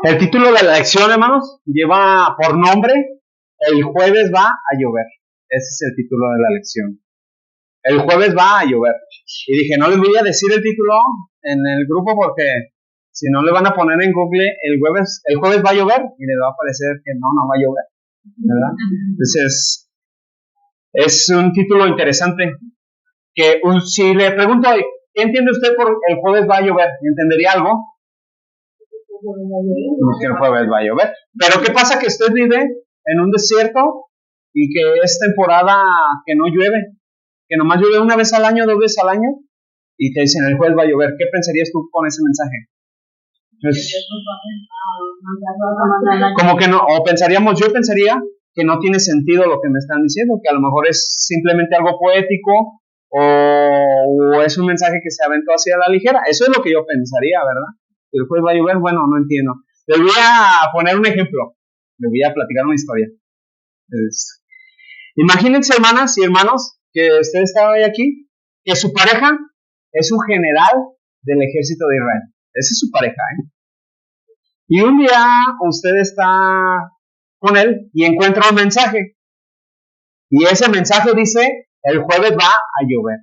El título de la lección, hermanos, lleva por nombre El jueves va a llover. Ese es el título de la lección. El jueves va a llover. Y dije, no les voy a decir el título en el grupo porque si no le van a poner en Google el jueves va a llover y les va a parecer que no va a llover, ¿verdad? Entonces, es un título interesante que si le pregunto hoy, ¿qué entiende usted por el jueves va a llover? ¿Entendería algo? Que el jueves va a llover. Pero ¿qué pasa que usted vive en un desierto y que es temporada que no llueve? Que nomás llueve una vez al año, 2 veces al año, y te dicen el jueves va a llover. ¿Qué pensarías tú con ese mensaje? Pues, como que no, yo pensaría que no tiene sentido lo que me están diciendo, que a lo mejor es simplemente algo poético o es un mensaje que se aventó así a la ligera. Eso es lo que yo pensaría, ¿verdad? Que el jueves va a llover, bueno, no entiendo. Les voy a poner un ejemplo, les voy a platicar una historia. Imagínense, hermanas y hermanos, que usted está hoy aquí, que su pareja es un general del ejército de Israel. Esa es su pareja, ¿eh? Y un día usted está con él y encuentra un mensaje. Y ese mensaje dice, el jueves va a llover.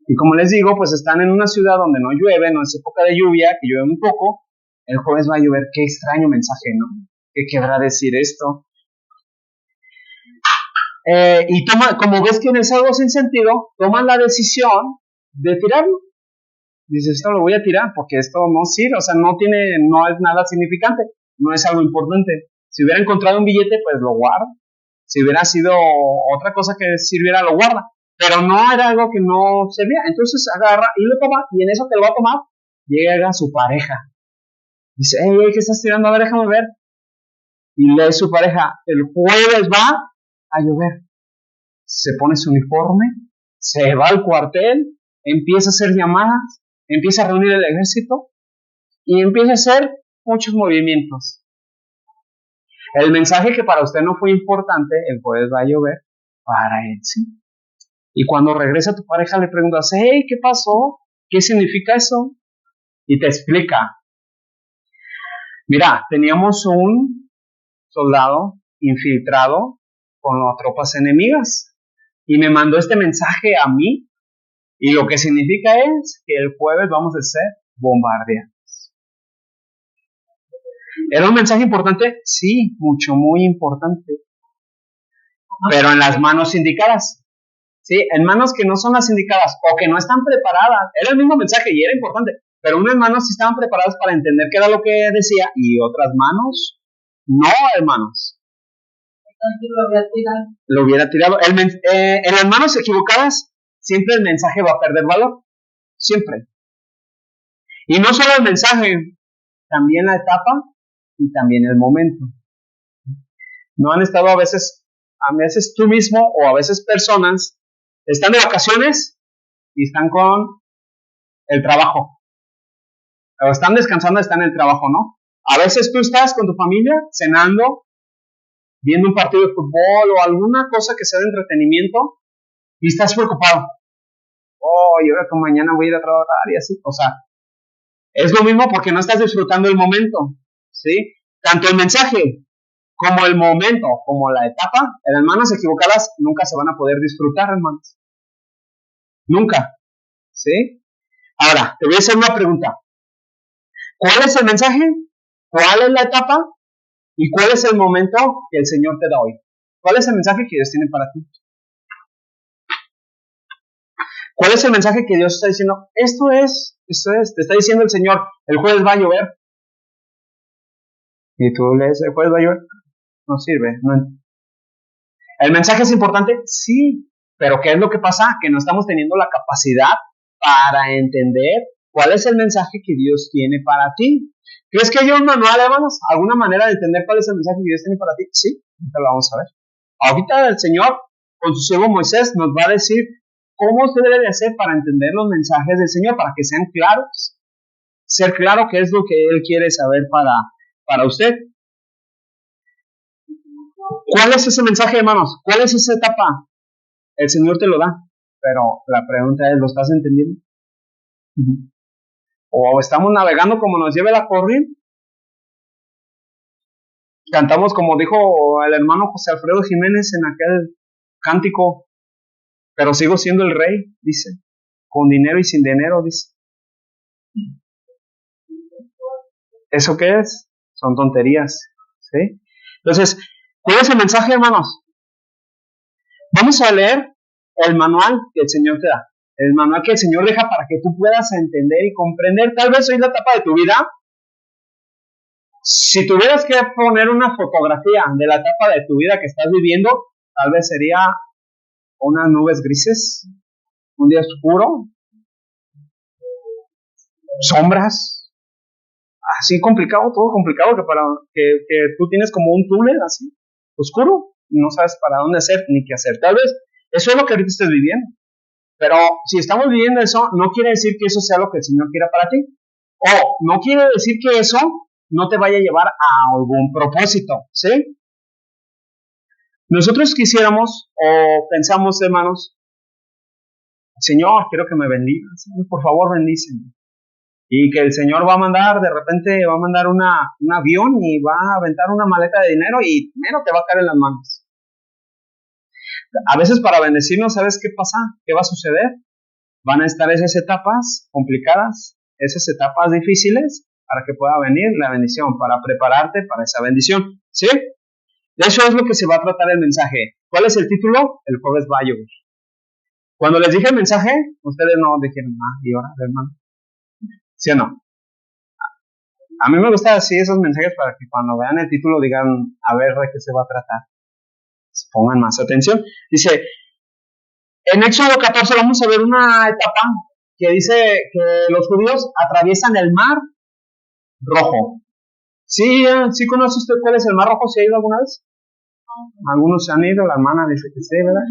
Y como les digo, pues están en una ciudad donde no llueve, no es época de lluvia, que llueve un poco. El jueves va a llover. Qué extraño mensaje, ¿no? ¿Qué querrá decir esto? Y como ves que no es algo sin sentido, toman la decisión de tirarlo. Dices, esto lo voy a tirar porque esto no sirve, o sea, no es nada significante, no es algo importante. Si hubiera encontrado un billete, pues lo guarda. Si hubiera sido otra cosa que sirviera, lo guarda. Pero no era algo que no servía. Entonces agarra y lo toma, y en eso que lo va a tomar, llega su pareja. Dice, hey, ¿qué estás tirando? A ver, déjame ver. Y lee su pareja, el jueves va a llover. Se pone su uniforme, se va al cuartel, empieza a hacer llamadas, empieza a reunir el ejército y empieza a hacer muchos movimientos. El mensaje que para usted no fue importante, el jueves va a llover, para él sí. Y cuando regresa tu pareja le preguntas, hey, ¿qué pasó? ¿Qué significa eso? Y te explica. Mira, teníamos un soldado infiltrado con las tropas enemigas y me mandó este mensaje a mí y lo que significa es que el jueves vamos a ser bombardeados. ¿Era un mensaje importante? Sí, muy importante. Pero en las manos indicadas. ¿Sí? En manos que no son las indicadas o que no están preparadas. Era el mismo mensaje y era importante. Pero unas manos sí estaban preparadas para entender qué era lo que decía y otras manos no, hermanos. Lo hubiera tirado. En las manos equivocadas siempre el mensaje va a perder valor. Siempre. Y no solo el mensaje, también la etapa y también el momento. ¿No han estado a veces tú mismo o a veces personas están de vacaciones y están con el trabajo? O están descansando, están en el trabajo, ¿no? A veces tú estás con tu familia cenando, viendo un partido de fútbol o alguna cosa que sea de entretenimiento y estás preocupado. Oh, y ahora que mañana voy a ir a trabajar y así. O sea, es lo mismo porque no estás disfrutando el momento, ¿sí? Tanto el mensaje como el momento, como la etapa, en las manos equivocadas nunca se van a poder disfrutar, hermanos. Nunca, ¿sí? Ahora, te voy a hacer una pregunta. ¿Cuál es el mensaje? ¿Cuál es la etapa? ¿Y cuál es el momento que el Señor te da hoy? ¿Cuál es el mensaje que Dios tiene para ti? ¿Cuál es el mensaje que Dios está diciendo? Esto es, te está diciendo el Señor, el jueves va a llover. Y tú lees, el jueves va a llover. No sirve. No. ¿El mensaje es importante? Sí. Pero ¿qué es lo que pasa? Que no estamos teniendo la capacidad para entender cuál es el mensaje que Dios tiene para ti. ¿Crees que hay un manual, hermanos? ¿Alguna manera de entender cuál es el mensaje que Dios tiene para ti? Sí, ahorita lo vamos a ver. Ahorita el Señor, con su siervo Moisés, nos va a decir cómo usted debe de hacer para entender los mensajes del Señor, para que sean claros. Ser claro qué es lo que Él quiere saber para usted. ¿Cuál es ese mensaje, hermanos? ¿Cuál es esa etapa? El Señor te lo da, pero la pregunta es, ¿lo estás entendiendo? o estamos navegando como nos lleve la corriente. Cantamos como dijo el hermano José Alfredo Jiménez en aquel cántico, pero sigo siendo el rey, dice, con dinero y sin dinero, dice. ¿Eso qué es? Son tonterías, ¿sí? Entonces, ¿cuál es el mensaje, hermanos? Vamos a leer el manual que el Señor te da, el manual que el Señor deja para que tú puedas entender y comprender. Tal vez hoy la etapa de tu vida, si tuvieras que poner una fotografía de la etapa de tu vida que estás viviendo, tal vez sería unas nubes grises, un día oscuro, sombras, así complicado, todo complicado, que tú tienes como un túnel así, oscuro, y no sabes para dónde hacer ni qué hacer. Tal vez eso es lo que ahorita estés viviendo. Pero si estamos viviendo eso, no quiere decir que eso sea lo que el Señor quiera para ti. O no quiere decir que eso no te vaya a llevar a algún propósito, ¿sí? Nosotros quisiéramos o pensamos, hermanos, Señor, quiero que me bendigas, Señor, por favor, bendíceme. Y que el Señor va a mandar, de repente va a mandar un avión y va a aventar una maleta de dinero y dinero te va a caer en las manos. A veces para bendecirnos, ¿sabes qué pasa? ¿Qué va a suceder? Van a estar esas etapas complicadas, esas etapas difíciles, para que pueda venir la bendición, para prepararte para esa bendición, ¿sí? De eso es lo que se va a tratar el mensaje. ¿Cuál es el título? El jueves va a llover. Cuando les dije el mensaje, ustedes no dijeron, ¿y ahora, hermano? ¿Sí o no? A mí me gusta así esos mensajes para que cuando vean el título digan, a ver de qué se va a tratar. Pongan más atención. Dice, en Éxodo 14 vamos a ver una etapa que dice que los judíos atraviesan el mar rojo. ¿Sí, sí conoce usted cuál es el mar rojo? ¿Se ha ido alguna vez? Algunos se han ido, la hermana dice que sí, ¿verdad?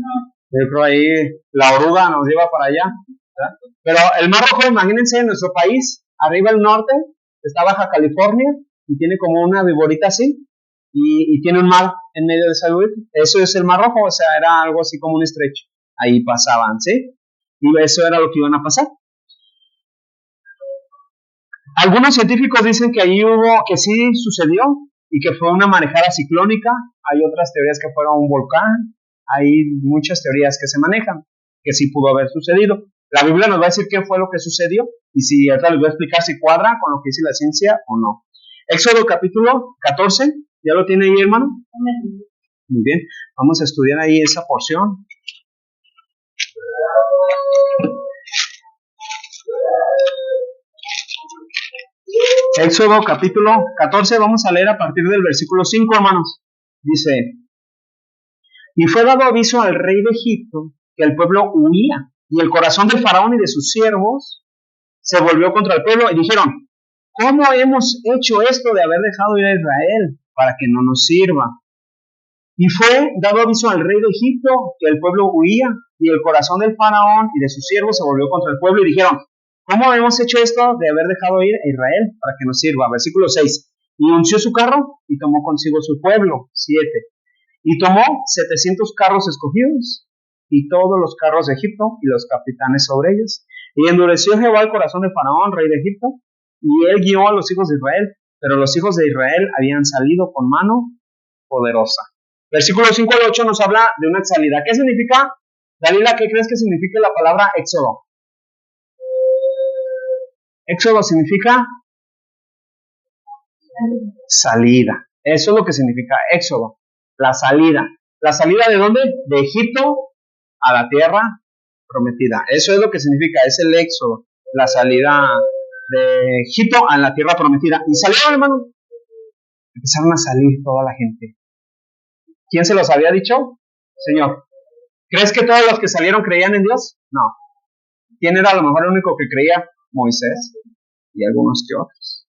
Yo creo ahí la oruga nos lleva para allá, ¿verdad? Pero el mar rojo, imagínense, en nuestro país, arriba al norte, está Baja California, y tiene como una viborita así, y tiene un mar en medio de esa viborita. Eso es el mar rojo, o sea, era algo así como un estrecho. Ahí pasaban, ¿sí? Y eso era lo que iban a pasar. Algunos científicos dicen que ahí que sí sucedió y que fue una marejada ciclónica. Hay otras teorías que fueron un volcán. Hay muchas teorías que se manejan, que sí pudo haber sucedido. La Biblia nos va a decir qué fue lo que sucedió y si ahorita les voy a explicar si cuadra con lo que dice la ciencia o no. Éxodo capítulo 14, ¿ya lo tiene ahí, hermano? Muy bien, vamos a estudiar ahí esa porción. Éxodo capítulo 14, vamos a leer a partir del versículo 5, hermanos. Dice, y fue dado aviso al rey de Egipto que el pueblo huía, y el corazón del faraón y de sus siervos se volvió contra el pueblo, y dijeron, ¿cómo hemos hecho esto de haber dejado ir a Israel para que no nos sirva? Y fue dado aviso al rey de Egipto que el pueblo huía, y el corazón del faraón y de sus siervos se volvió contra el pueblo, y dijeron, ¿cómo hemos hecho esto de haber dejado ir a Israel para que nos sirva? Versículo 6. Y unció su carro y tomó consigo su pueblo. 7. Y tomó 700 carros escogidos y todos los carros de Egipto y los capitanes sobre ellos. Y endureció Jehová el corazón de Faraón, rey de Egipto, y él guió a los hijos de Israel. Pero los hijos de Israel habían salido con mano poderosa. Versículo 5 al 8 nos habla de una salida. ¿Qué significa? Dalila, ¿qué crees que significa la palabra éxodo? Éxodo significa salida. Eso es lo que significa éxodo. La salida. ¿La salida de dónde? De Egipto a la tierra prometida. Eso es lo que significa. Es el éxodo. La salida de Egipto a la tierra prometida. Y salieron, hermano. Empezaron a salir toda la gente. ¿Quién se los había dicho? Señor. ¿Crees que todos los que salieron creían en Dios? No. ¿Quién era a lo mejor el único que creía? Moisés y algunos que otros.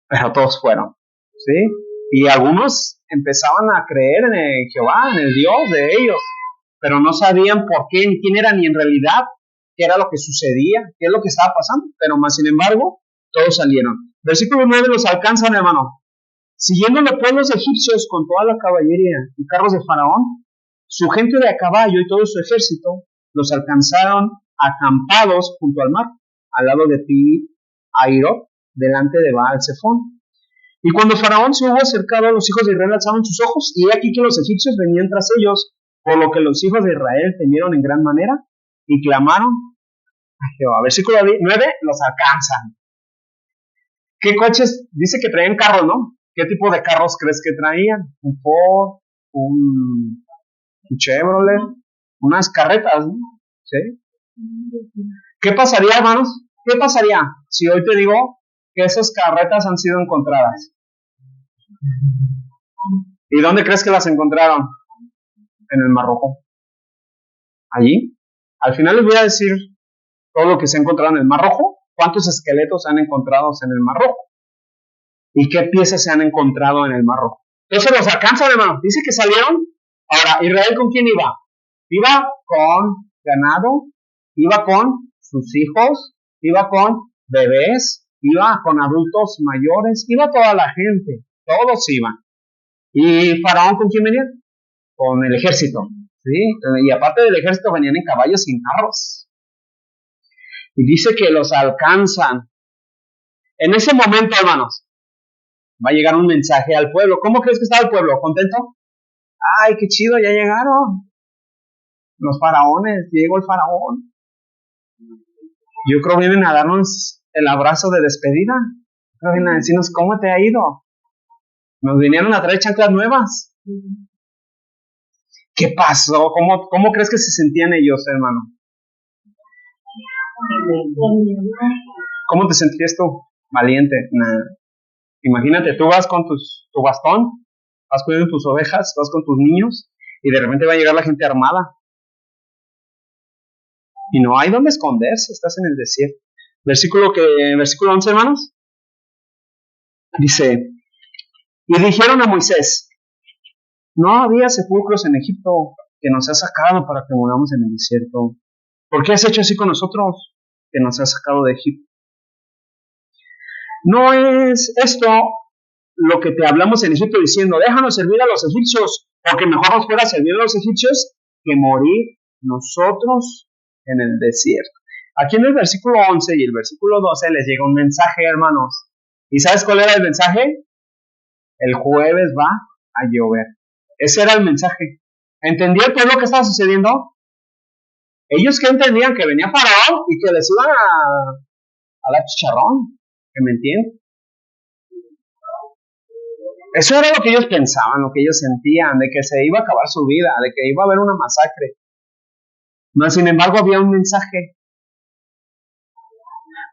Pero todos fueron, ¿sí? Y algunos empezaban a creer en Jehová, en el Dios de ellos, pero no sabían por qué, ni quién era, ni en realidad qué era lo que sucedía, qué es lo que estaba pasando, pero más sin embargo, todos salieron. Versículo 9 los alcanzan, hermano. Siguiendo los pueblos egipcios con toda la caballería y carros de Faraón, su gente de a caballo y todo su ejército los alcanzaron acampados junto al mar, al lado de Pi Hahiroth, delante de Baal Zephón. Y cuando Faraón se hubo acercado, los hijos de Israel alzaron sus ojos, y he aquí que los egipcios venían tras ellos, por lo que los hijos de Israel temieron en gran manera, y clamaron a Jehová. Versículo 9, los alcanzan. ¿Qué coches? Dice que traían carros, ¿no? ¿Qué tipo de carros crees que traían? Un Ford, un Chevrolet, unas carretas, ¿no? ¿Sí? ¿Qué pasaría, hermanos? ¿Qué pasaría si hoy te digo que esas carretas han sido encontradas? ¿Y dónde crees que las encontraron? En el Mar Rojo. Allí. Al final les voy a decir todo lo que se ha encontrado en el Mar Rojo, cuántos esqueletos se han encontrado en el Mar Rojo y qué piezas se han encontrado en el Mar Rojo. Entonces los alcanzan, hermano. Dice que salieron. Ahora, ¿Israel con quién iba? Iba con ganado, iba con sus hijos, iba con bebés, iba con adultos mayores, iba toda la gente, todos iban. ¿Y Faraón con quién venía? Con el ejército, ¿sí? Y aparte del ejército venían en caballos y en carros. Y dice que los alcanzan. En ese momento, hermanos, va a llegar un mensaje al pueblo. ¿Cómo crees que estaba el pueblo? ¿Contento? ¡Ay, qué chido! Ya llegaron los faraones, llegó el faraón. Yo creo que vienen a darnos el abrazo de despedida. Creo que vienen a decirnos cómo te ha ido. Nos vinieron a traer chanclas nuevas. ¿Qué pasó? ¿Cómo crees que se sentían ellos, hermano? ¿Cómo te sentías tú? Valiente. Nah. Imagínate, tú vas con tu bastón, vas cuidando tus ovejas, vas con tus niños, y de repente va a llegar la gente armada. Y no hay dónde esconderse, estás en el desierto. Versículo 11, hermanos. Dice, y dijeron a Moisés, no había sepulcros en Egipto que nos has sacado para que muramos en el desierto. ¿Por qué has hecho así con nosotros, que nos has sacado de Egipto? No es esto lo que te hablamos en Egipto diciendo, déjanos servir a los egipcios, porque mejor nos fuera servir a los egipcios que morir nosotros en el desierto. Aquí en el versículo 11 y el versículo 12 les llega un mensaje, hermanos. ¿Y sabes cuál era el mensaje? El jueves va a llover. Ese era el mensaje. ¿Entendía el pueblo que estaba sucediendo? Ellos que entendían que venía Faraón y que les iban a dar chicharrón. ¿Que me entienden? Eso era lo que ellos pensaban, lo que ellos sentían, de que se iba a acabar su vida, de que iba a haber una masacre. Mas, sin embargo, había un mensaje.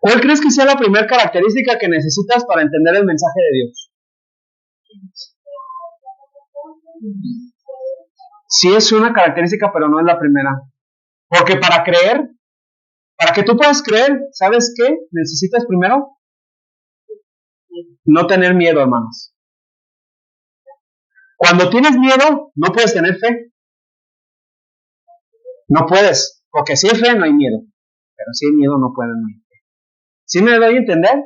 ¿Cuál crees que sea la primera característica que necesitas para entender el mensaje de Dios? Sí es una característica, pero no es la primera. Porque para que tú puedas creer, ¿sabes qué? Necesitas primero no tener miedo, hermanos. Cuando tienes miedo, no puedes tener fe. No puedes, porque si hay fe no hay miedo. Pero si hay miedo no pueden no hay fe. ¿Sí me doy a entender?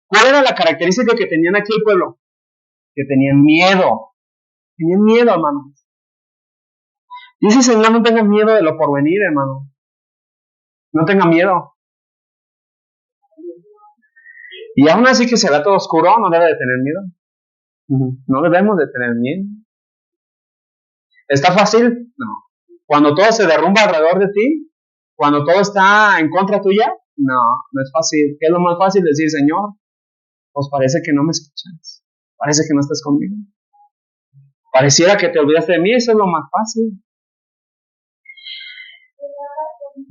¿Cuál era la característica que tenían aquí el pueblo? Que tenían miedo. Tenían miedo, hermanos. Dice Señor, no tengan miedo de lo porvenir, hermano. No tengan miedo. Y aún así que se vea todo oscuro, no debe de tener miedo. No debemos de tener miedo. ¿Está fácil? No. Cuando todo se derrumba alrededor de ti, cuando todo está en contra tuya, no es fácil. ¿Qué es lo más fácil? Decir, Señor, pues parece que no me escuchas. Parece que no estás conmigo. Pareciera que te olvidaste de mí, eso es lo más fácil.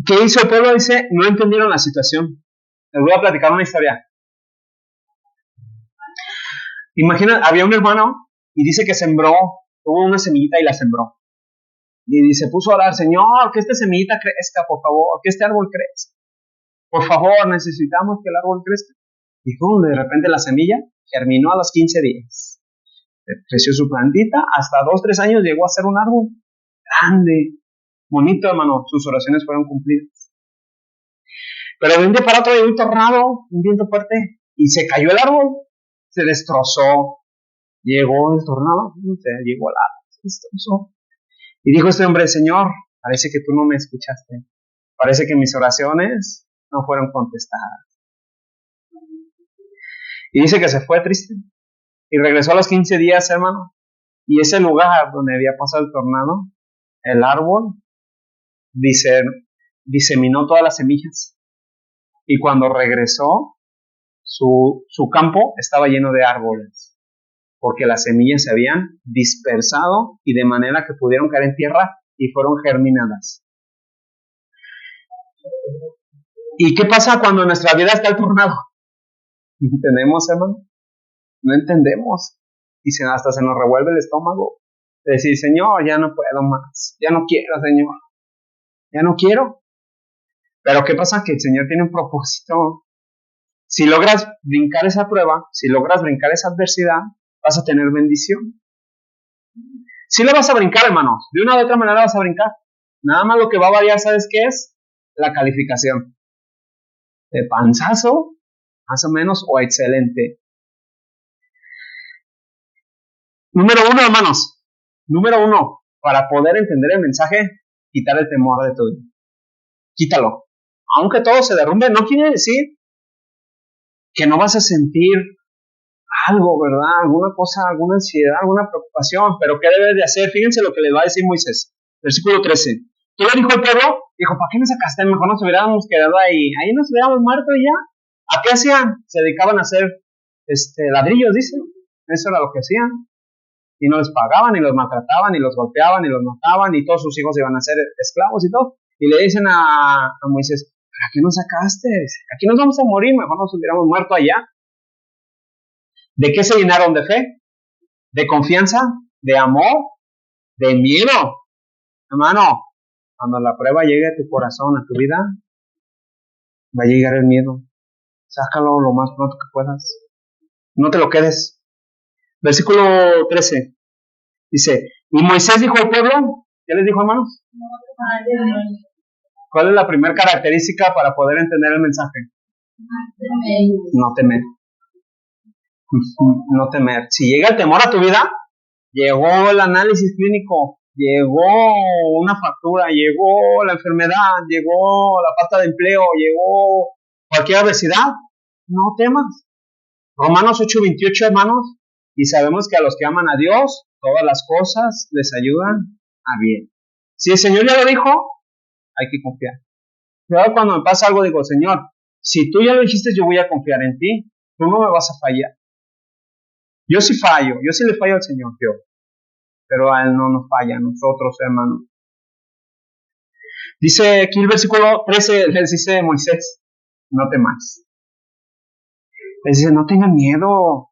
¿Qué hizo el pueblo? Dice, no entendieron la situación. Les voy a platicar una historia. Imagina, había un hermano y dice que sembró, tuvo una semillita y la sembró. Y se puso a orar, Señor, que esta semillita crezca, por favor, que este árbol crezca. Por favor, necesitamos que el árbol crezca. Y de repente la semilla germinó a los 15 días. Creció su plantita, hasta 2-3 años llegó a ser un árbol grande, bonito, hermano. Sus oraciones fueron cumplidas. Pero de un día para otro llegó un tornado, un viento fuerte, y se cayó el árbol, se destrozó. Llegó el tornado, llegó el árbol, se destrozó. Y dijo este hombre, Señor, parece que tú no me escuchaste. Parece que mis oraciones no fueron contestadas. Y dice que se fue triste. Y regresó a los 15 días, hermano. Y ese lugar donde había pasado el tornado, el árbol, diseminó todas las semillas. Y cuando regresó, su campo estaba lleno de árboles, porque las semillas se habían dispersado y de manera que pudieron caer en tierra y fueron germinadas. ¿Y qué pasa cuando en nuestra vida está el tornado? ¿No entendemos, hermano? No entendemos. Y hasta se nos revuelve el estómago. De decir, Señor, ya no puedo más. Ya no quiero, Señor. Ya no quiero. Pero ¿qué pasa? Que el Señor tiene un propósito. Si logras brincar esa prueba, si logras brincar esa adversidad, vas a tener bendición. Sí la vas a brincar, hermanos. De una u otra manera vas a brincar. Nada más lo que va a variar, ¿sabes qué es? La calificación. De panzazo, más o menos, o excelente. Número 1, hermanos. Número 1, para poder entender el mensaje, quitar el temor de tu vida. Quítalo. Aunque todo se derrumbe, no quiere decir que no vas a sentir algo, ¿verdad? Alguna cosa, alguna ansiedad, alguna preocupación. Pero ¿qué debes de hacer? Fíjense lo que le va a decir Moisés. Versículo 13. ¿Qué le dijo el pueblo? Dijo, ¿para qué me sacaste? Mejor nos hubiéramos quedado ahí. Ahí nos hubiéramos muerto y ya. ¿A qué hacían? Se dedicaban a hacer ladrillos, dicen. Eso era lo que hacían. Y no les pagaban, y los maltrataban, y los golpeaban, y los mataban, y todos sus hijos iban a ser esclavos y todo. Y le dicen a Moisés, ¿para qué nos sacaste? Aquí nos vamos a morir, mejor nos hubiéramos muerto allá. ¿De qué se llenaron? ¿De fe? ¿De confianza? ¿De amor? ¿De miedo? Hermano, cuando la prueba llegue a tu corazón, a tu vida, va a llegar el miedo. Sácalo lo más pronto que puedas. No te lo quedes. Versículo 13. Dice, y Moisés dijo al pueblo, ¿qué les dijo, hermanos? ¿Cuál es la primera característica para poder entender el mensaje? No temer. No temer. Si llega el temor a tu vida, llegó el análisis clínico, llegó una factura, llegó la enfermedad, llegó la falta de empleo, llegó cualquier adversidad, no temas. Romanos 8:28, hermanos, y sabemos que a los que aman a Dios, todas las cosas les ayudan a bien. Si el Señor ya lo dijo, hay que confiar. Pero cuando me pasa algo, digo, Señor, si tú ya lo dijiste, yo voy a confiar en ti, tú no me vas a fallar. Yo sí fallo, yo sí le fallo al Señor, yo. Pero a Él no nos falla, a nosotros, hermanos. Dice aquí el versículo 13, les dice Moisés, no temas. Les dice, no tengan miedo.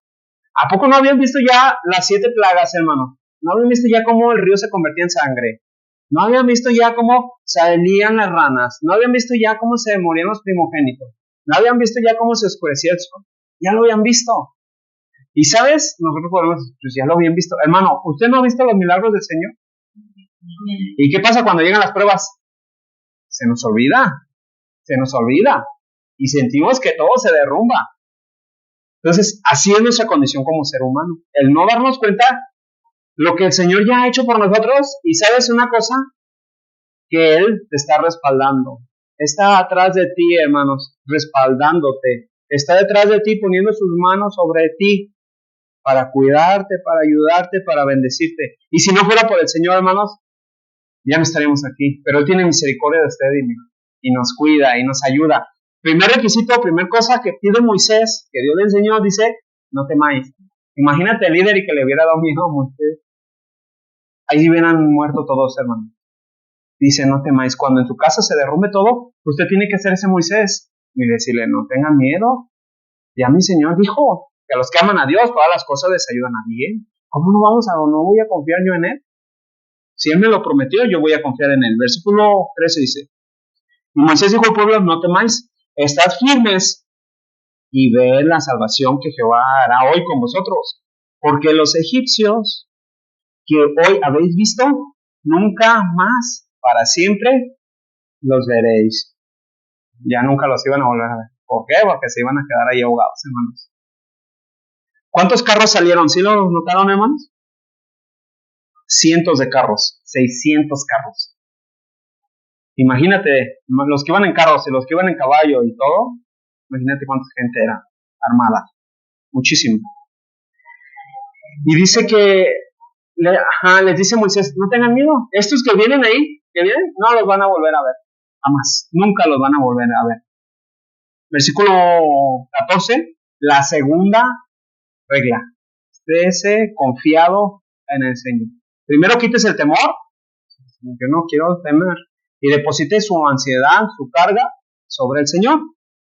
¿A poco no habían visto ya las 7 plagas, hermano? ¿No habían visto ya cómo el río se convertía en sangre? ¿No habían visto ya cómo salían las ranas? ¿No habían visto ya cómo se morían los primogénitos? ¿No habían visto ya cómo se oscurecía el sol? Ya lo habían visto. Y ¿sabes? Nosotros podemos, pues ya lo habían visto. Hermano, ¿usted no ha visto los milagros del Señor? ¿Y qué pasa cuando llegan las pruebas? Se nos olvida. Se nos olvida. Y sentimos que todo se derrumba. Entonces, así es nuestra condición como ser humano. El no darnos cuenta lo que el Señor ya ha hecho por nosotros. Y ¿sabes una cosa? Que Él te está respaldando. Está atrás de ti, hermanos, respaldándote. Está detrás de ti, poniendo sus manos sobre ti para cuidarte, para ayudarte, para bendecirte. Y si no fuera por el Señor, hermanos, ya no estaríamos aquí. Pero Él tiene misericordia de usted y nos cuida y nos ayuda. Primer requisito, primer cosa que pide Moisés, que Dios le enseñó, dice, no temáis. Imagínate el líder y que le hubiera dado miedo a Moisés. Ahí hubieran muerto todos, hermanos. Dice, no temáis. Cuando en tu casa se derrumbe todo, usted tiene que ser ese Moisés y decirle, no tengan miedo. Ya mi Señor dijo que a los que aman a Dios, todas las cosas les ayudan a bien. ¿Cómo no voy a confiar yo en Él? Si Él me lo prometió, yo voy a confiar en Él. Versículo 13 dice, y Moisés dijo al pueblo, no temáis, estad firmes y ved la salvación que Jehová hará hoy con vosotros. Porque los egipcios que hoy habéis visto, nunca más, para siempre, los veréis. Ya nunca los iban a volver a ver. ¿Por qué? Porque se iban a quedar ahí ahogados, hermanos. ¿Cuántos carros salieron? ¿Sí lo notaron, hermanos? Cientos de carros, 600 carros. Imagínate, los que iban en carros y los que iban en caballo y todo, imagínate cuánta gente era armada, muchísimo. Y dice que, les dice Moisés, no tengan miedo, estos que vienen ahí, que vienen, no los van a volver a ver, jamás, nunca los van a volver a ver. Versículo 14, la segunda regla, estése confiado en el Señor. Primero quites el temor, que no quiero temer, y deposite su ansiedad, su carga sobre el Señor.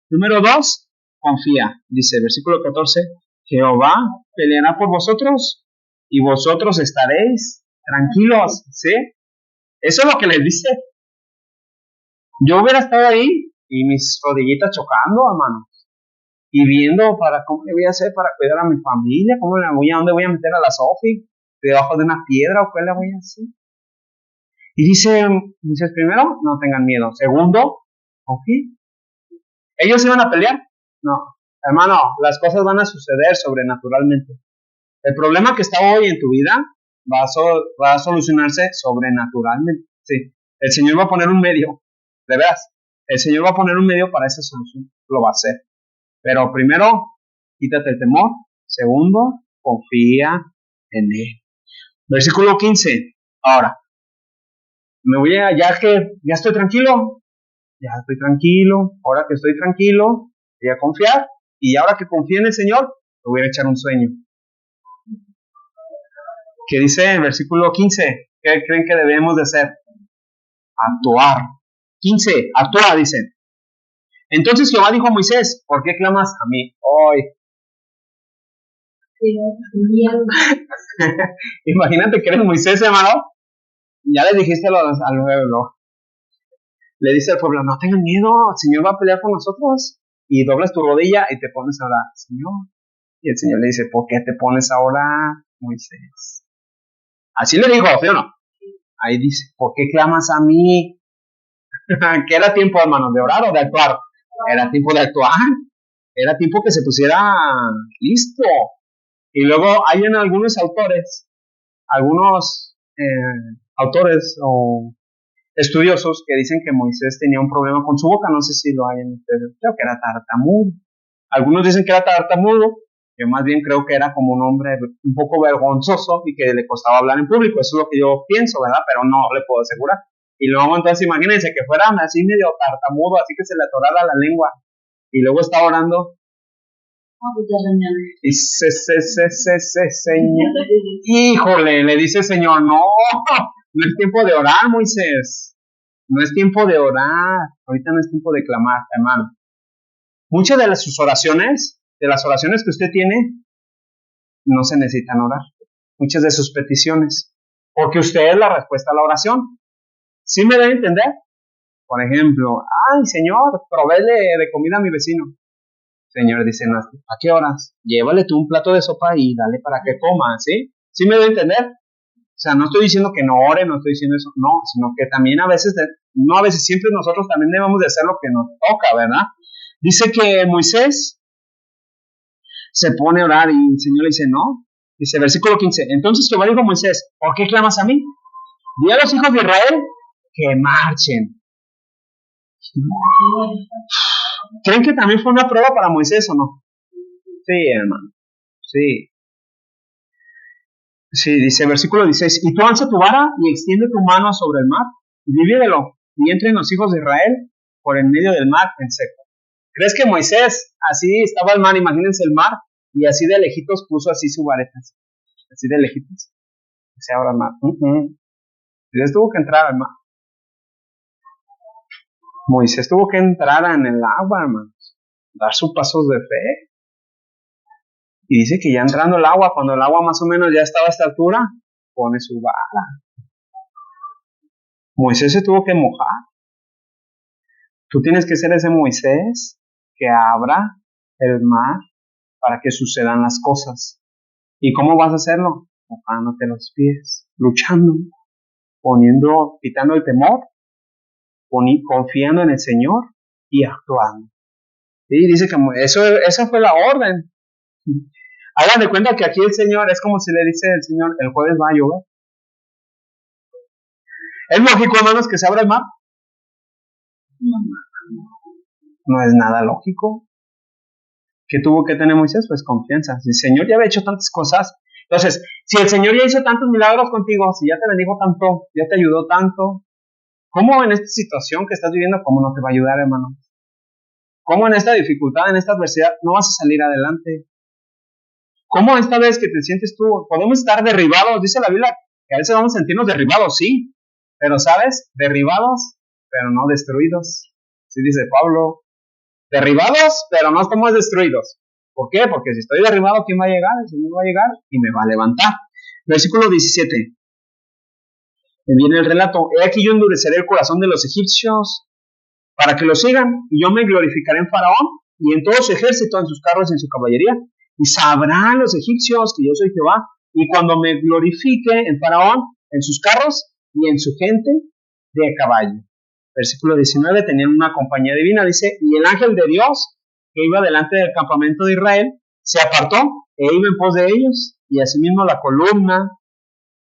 Número 2, confía. Dice, versículo 14, Jehová peleará por vosotros y vosotros estaréis tranquilos, ¿sí? Eso es lo que les dice. Yo hubiera estado ahí y mis rodillitas chocando, hermano, y viendo cómo le voy a hacer para cuidar a mi familia, dónde voy a meter a la Sofi, debajo de una piedra o qué le voy a hacer. Y dice, primero, no tengan miedo. Segundo, confía. ¿Ellos iban a pelear? No. Hermano, las cosas van a suceder sobrenaturalmente. El problema que está hoy en tu vida va a solucionarse sobrenaturalmente. Sí. El Señor va a poner un medio. De veras. El Señor va a poner un medio para esa solución. Lo va a hacer. Pero primero, quítate el temor. Segundo, confía en Él. Versículo 15. Ahora, ya estoy tranquilo. Ahora que estoy tranquilo, voy a confiar. Y ahora que confío en el Señor, me voy a echar un sueño. ¿Qué dice en versículo 15? ¿Qué creen que debemos de hacer? Actuar. 15, actúa, dice. Entonces Jehová dijo a Moisés, ¿por qué clamas a mí hoy? Imagínate que eres Moisés, hermano. Ya le dijiste al pueblo. Le dice al pueblo, no tengan miedo, el Señor va a pelear con nosotros. Y doblas tu rodilla y te pones a orar, Señor. Y el Señor le dice, ¿por qué te pones a orar, Moisés? Así le dijo, ¿sí o no? Ahí dice, ¿por qué clamas a mí? ¿Qué era tiempo, hermano, de orar o de actuar? Era tiempo de actuar. Era tiempo que se pusiera listo. Y luego hay en algunos autores o estudiosos que dicen que Moisés tenía un problema con su boca. No sé si lo hay en ustedes. Creo que era tartamudo. Algunos dicen que era tartamudo. Yo más bien creo que era como un hombre un poco vergonzoso y que le costaba hablar en público. Eso es lo que yo pienso, ¿verdad? Pero no le puedo asegurar. Y luego entonces imagínense que fuera así medio tartamudo, así que se le atorara la lengua. Y luego está orando. Y señor. Híjole, le dice el Señor, no es tiempo de orar, Moisés. No es tiempo de orar. Ahorita no es tiempo de clamar, hermano. Muchas de sus oraciones, de las oraciones que usted tiene, no se necesitan orar. Muchas de sus peticiones. Porque usted es la respuesta a la oración. ¿Sí me debe entender? Por ejemplo, ay, Señor, provéele de comida a mi vecino. Señor dice, no, ¿a qué horas? Llévale tú un plato de sopa y dale para que coma, ¿sí? ¿Sí me debe entender? O sea, no estoy diciendo que no ore, no estoy diciendo eso, no, sino que también siempre nosotros también debemos de hacer lo que nos toca, ¿verdad? Dice que Moisés se pone a orar y el Señor le dice, no. Dice, versículo 15, entonces Jehová dijo a Moisés, ¿por qué clamas a mí? Di a los hijos de Israel que marchen. ¿Creen que también fue una prueba para Moisés o no? Sí, hermano. Sí. Sí, dice versículo 16, y tú alza tu vara y extiende tu mano sobre el mar, y divídelo, y entren los hijos de Israel por en medio del mar en seco. ¿Crees que Moisés, así estaba el mar, imagínense el mar, y así de lejitos puso así su vareta, así de lejitos, se abra el mar? Moisés tuvo que entrar al mar. Moisés tuvo que entrar en el agua, hermanos, dar sus pasos de fe. Y dice que ya entrando el agua, cuando el agua más o menos ya estaba a esta altura, pone su vara. Moisés se tuvo que mojar. Tú tienes que ser ese Moisés que abra el mar para que sucedan las cosas. ¿Y cómo vas a hacerlo? Mojándote los pies, luchando, quitando el temor, confiando en el Señor y actuando. Y dice que esa fue la orden. Hagan de cuenta que aquí el Señor, es como si le dice el Señor, el jueves va a llover. ¿Es lógico, hermanos, que se abra el mar? No es nada lógico. ¿Qué tuvo que tener Moisés? Pues confianza. Si el Señor ya había hecho tantas cosas, entonces, si el Señor ya hizo tantos milagros contigo, si ya te bendijo tanto, ya te ayudó tanto, ¿cómo en esta situación que estás viviendo, cómo no te va a ayudar, hermano? ¿Cómo en esta dificultad, en esta adversidad, no vas a salir adelante? ¿Cómo esta vez que te sientes tú, podemos estar derribados? Dice la Biblia que a veces vamos a sentirnos derribados, sí, pero ¿sabes? Derribados, pero no destruidos. Sí dice Pablo, derribados, pero no estamos destruidos. ¿Por qué? Porque si estoy derribado, ¿quién va a llegar? El Señor va a llegar y me va a levantar. Versículo 17. Viene el relato. He aquí yo endureceré el corazón de los egipcios para que lo sigan, y yo me glorificaré en Faraón y en todo su ejército, en sus carros y en su caballería. Y sabrán los egipcios que yo soy Jehová. Y cuando me glorifique en Faraón, en sus carros y en su gente de caballo. Versículo 19, tenían una compañía divina, dice, y el ángel de Dios que iba delante del campamento de Israel se apartó e iba en pos de ellos, y asimismo la columna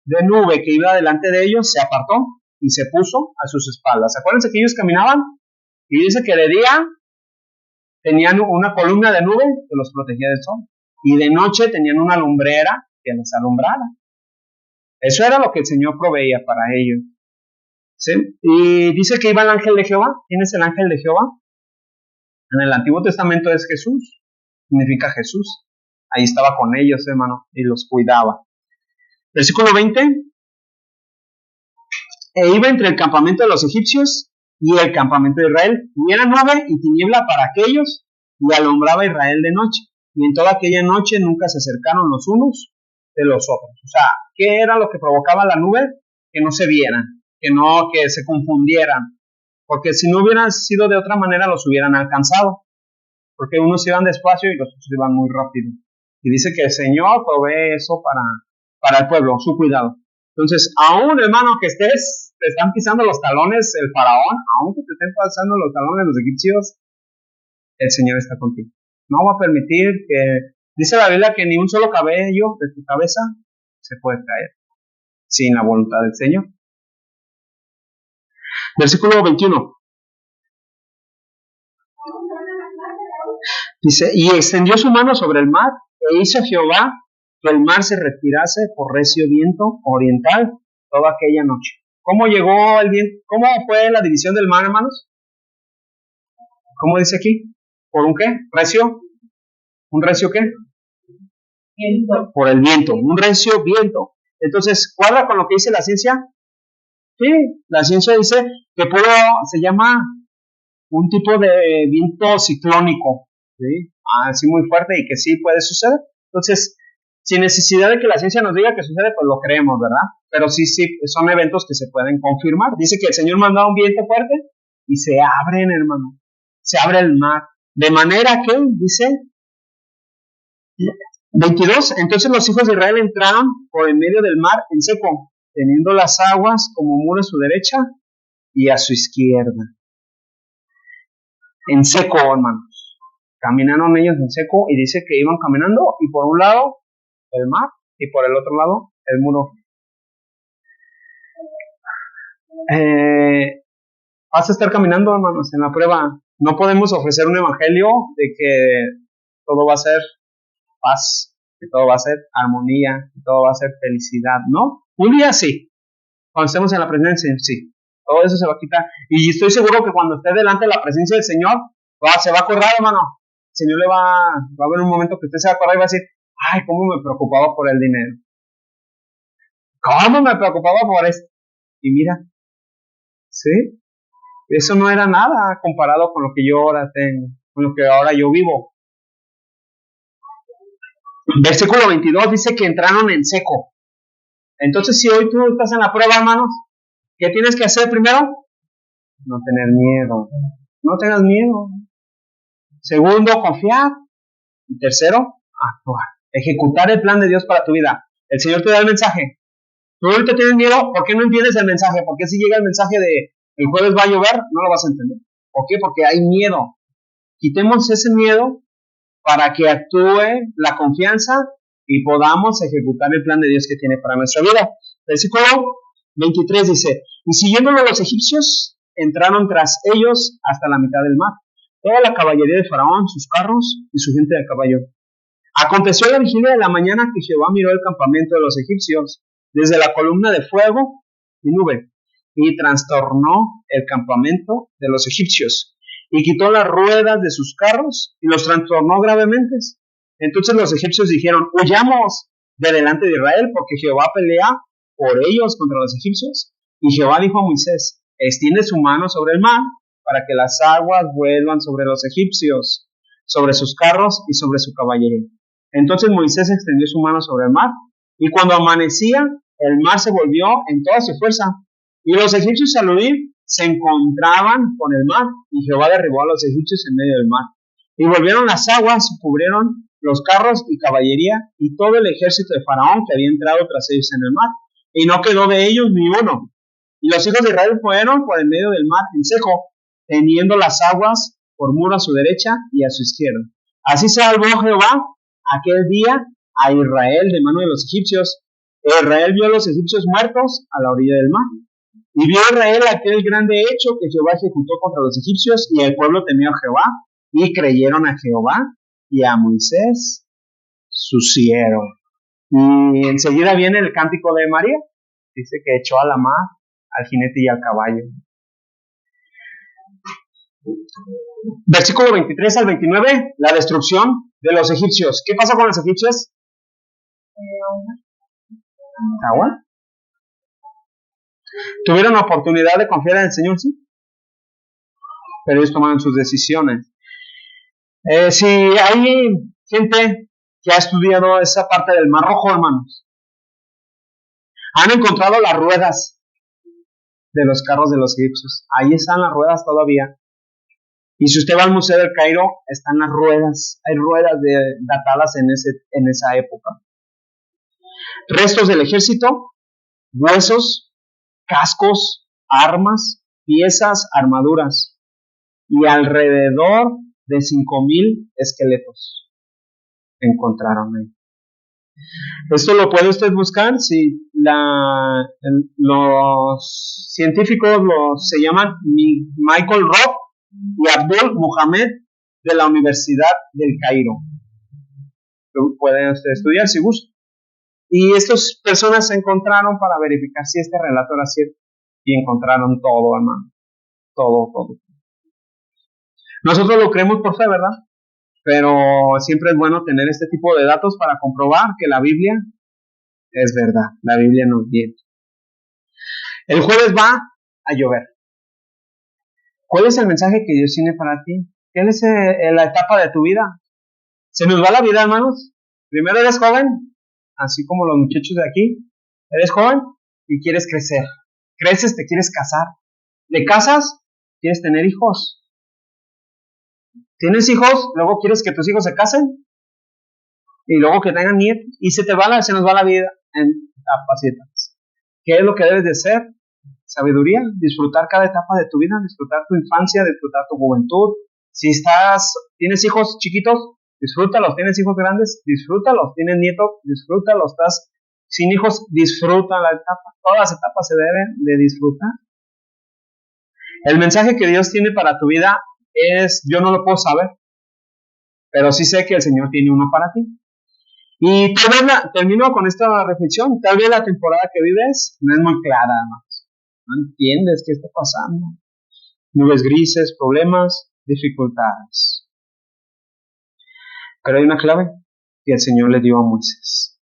de nube que iba delante de ellos se apartó y se puso a sus espaldas. Acuérdense que ellos caminaban y dice que de día tenían una columna de nube que los protegía del sol y de noche tenían una lumbrera que les alumbrara. Eso era lo que el Señor proveía para ellos. ¿Sí? Y dice que iba el ángel de Jehová. ¿Quién es el ángel de Jehová? En el Antiguo Testamento es Jesús. Significa Jesús. Ahí estaba con ellos, hermano, y los cuidaba. Versículo 20. E iba entre el campamento de los egipcios y el campamento de Israel. Y era nube y tiniebla para aquellos, y alumbraba a Israel de noche. Y en toda aquella noche nunca se acercaron los unos de los otros. O sea, ¿qué era lo que provocaba la nube? Que no se vieran, que se confundieran. Porque si no hubieran sido de otra manera, los hubieran alcanzado. Porque unos iban despacio y los otros iban muy rápido. Y dice que el Señor provee eso para el pueblo, su cuidado. Entonces, aún, hermano, que te están pisando los talones el faraón, aún que te estén pisando los talones los egipcios, el Señor está contigo. No va a permitir que, dice la Biblia, que ni un solo cabello de tu cabeza se puede caer sin la voluntad del Señor. Versículo 21. Dice, y extendió su mano sobre el mar, e hizo Jehová que el mar se retirase por recio viento oriental toda aquella noche. ¿Cómo llegó el viento? ¿Cómo fue la división del mar, hermanos? ¿Cómo dice aquí? ¿Por un qué? ¿Recio? ¿Un recio qué? Viento. Por el viento, un recio viento. Entonces, ¿cuadra con lo que dice la ciencia? Sí, la ciencia dice que se llama un tipo de viento ciclónico, ¿sí? Así muy fuerte y que sí puede suceder. Entonces, sin necesidad de que la ciencia nos diga que sucede, pues lo creemos, ¿verdad? Pero sí, son eventos que se pueden confirmar. Dice que el Señor mandó un viento fuerte y se abren, hermano. Se abre el mar. De manera que, dice, 22, entonces los hijos de Israel entraron por el medio del mar en seco, teniendo las aguas como muro a su derecha y a su izquierda. En seco, hermanos. Caminaron ellos en seco y dice que iban caminando y por un lado el mar y por el otro lado el muro. Vas a estar caminando, hermanos, en la prueba. No podemos ofrecer un evangelio de que todo va a ser paz, que todo va a ser armonía, que todo va a ser felicidad, ¿no? Un día sí, cuando estemos en la presencia, sí, todo eso se va a quitar. Y estoy seguro que cuando esté delante de la presencia del Señor, se va a acordar, hermano. El Señor va a haber un momento que usted se va a acordar y va a decir, ay, cómo me preocupaba por el dinero. ¿Cómo me preocupaba por esto? Y mira, ¿sí? Eso no era nada comparado con lo que yo ahora tengo, con lo que ahora yo vivo. Versículo 22 dice que entraron en seco. Entonces, si hoy tú estás en la prueba, hermanos, ¿qué tienes que hacer primero? No tener miedo. No tengas miedo. Segundo, confiar. Y tercero, actuar. Ejecutar el plan de Dios para tu vida. El Señor te da el mensaje. Tú ahorita tienes miedo, ¿por qué no entiendes el mensaje? Porque si llega el mensaje de el jueves va a llover, no lo vas a entender. ¿Por qué? Porque hay miedo. Quitemos ese miedo para que actúe la confianza y podamos ejecutar el plan de Dios que tiene para nuestra vida. Versículo 23 dice, y siguiéndolo los egipcios, entraron tras ellos hasta la mitad del mar, toda la caballería de Faraón, sus carros y su gente de caballo. Aconteció a la vigilia de la mañana que Jehová miró el campamento de los egipcios desde la columna de fuego y nube, y trastornó el campamento de los egipcios, y quitó las ruedas de sus carros, y los trastornó gravemente. Entonces los egipcios dijeron: huyamos de delante de Israel, porque Jehová pelea por ellos contra los egipcios. Y Jehová dijo a Moisés: extiende su mano sobre el mar, para que las aguas vuelvan sobre los egipcios, sobre sus carros y sobre su caballería. Entonces Moisés extendió su mano sobre el mar, y cuando amanecía, el mar se volvió en toda su fuerza, y los egipcios al huir se encontraban con el mar, y Jehová derribó a los egipcios en medio del mar. Y volvieron las aguas, y cubrieron los carros y caballería, y todo el ejército de Faraón que había entrado tras ellos en el mar, y no quedó de ellos ni uno. Y los hijos de Israel fueron por el medio del mar en seco, teniendo las aguas por muro a su derecha y a su izquierda. Así salvó Jehová aquel día a Israel de mano de los egipcios. Israel vio a los egipcios muertos a la orilla del mar. Y vio Israel aquel grande hecho que Jehová ejecutó contra los egipcios, y el pueblo temió a Jehová, y creyeron a Jehová y a Moisés, su siervo. Y enseguida viene el cántico de María. Dice que echó a la mar al jinete y al caballo. Versículo 23 al 29, la destrucción de los egipcios. ¿Qué pasa con los egipcios? ¿Agua? ¿Tuvieron la oportunidad de confiar en el Señor? Sí. Pero ellos tomaron sus decisiones. Si hay gente que ha estudiado esa parte del Mar Rojo, hermanos, han encontrado las ruedas de los carros de los egipcios. Ahí están las ruedas todavía. Y si usted va al Museo del Cairo, están las ruedas. Hay ruedas datadas en esa época. Restos del ejército, huesos, cascos, armas, piezas, armaduras. Y alrededor de 5,000 esqueletos encontraron ahí. Esto lo puede usted buscar si los científicos se llaman Michael Roth y Abdul Muhammad de la Universidad del Cairo. Lo pueden usted estudiar si gusta. Y estas personas se encontraron para verificar si este relato era cierto. Y encontraron todo, hermano. Todo. Nosotros lo creemos por fe, ¿verdad? Pero siempre es bueno tener este tipo de datos para comprobar que la Biblia es verdad. La Biblia nos miente. El jueves va a llover. ¿Cuál es el mensaje que Dios tiene para ti? ¿Cuál es la etapa de tu vida? Se nos va la vida, hermanos. Primero eres joven, así como los muchachos de aquí. Eres joven y quieres crecer. Creces, te quieres casar. ¿Te casas? ¿Quieres tener hijos? ¿Tienes hijos? Luego quieres que tus hijos se casen. Y luego que tengan nietos. Y se nos va la vida en etapas y etapas. ¿Qué es lo que debes de hacer? Sabiduría, disfrutar cada etapa de tu vida, disfrutar tu infancia, disfrutar tu juventud. Si tienes hijos chiquitos, disfrútalos. Tienes hijos grandes, disfrútalos. Tienes nietos, disfrútalos. Estás sin hijos, disfruta la etapa. Todas las etapas se deben de disfrutar. El mensaje que Dios tiene para tu vida yo no lo puedo saber, pero sí sé que el Señor tiene uno para ti. Y tal vez termino con esta reflexión. Tal vez la temporada que vives no es muy clara, no entiendes qué está pasando. Nubes grises, problemas, dificultades. Pero hay una clave que el Señor le dio a Moisés.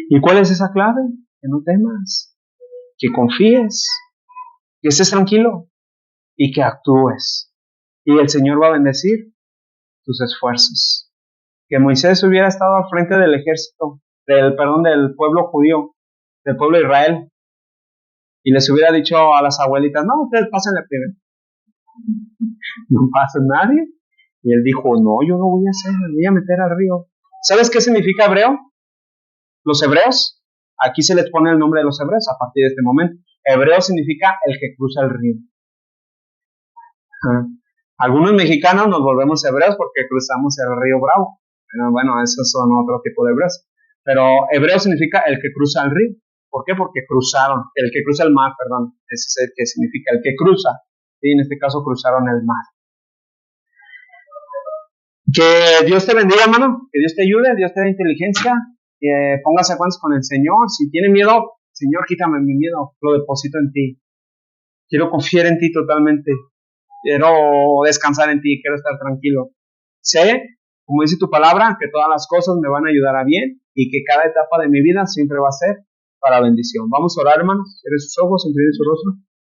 ¿Y cuál es esa clave? Que no temas, que confíes, que estés tranquilo y que actúes. Y el Señor va a bendecir tus esfuerzos. Que Moisés hubiera estado al frente del ejército, del pueblo judío, del pueblo de Israel, y les hubiera dicho a las abuelitas: no, ustedes pásenle primero. No pasa nadie. Y él dijo: no, yo no voy a hacer, me voy a meter al río. ¿Sabes qué significa hebreo? Los hebreos. Aquí se les pone el nombre de los hebreos a partir de este momento. Hebreo significa el que cruza el río. Algunos mexicanos nos volvemos hebreos porque cruzamos el río Bravo. Pero bueno, esos son otro tipo de hebreos. Pero hebreo significa el que cruza el río. ¿Por qué? Porque cruzaron. El que cruza el mar, perdón. Ese es el que significa el que cruza. Y en este caso cruzaron el mar. Que Dios te bendiga, hermano. Que Dios te ayude. Dios te dé inteligencia. Póngase a cuentas con el Señor. Si tiene miedo, Señor, quítame mi miedo. Lo deposito en ti. Quiero confiar en ti totalmente. Quiero descansar en ti. Quiero estar tranquilo. Sé, como dice tu palabra, que todas las cosas me van a ayudar a bien y que cada etapa de mi vida siempre va a ser para bendición. Vamos a orar, hermanos. Cierre sus ojos, incline su rostro.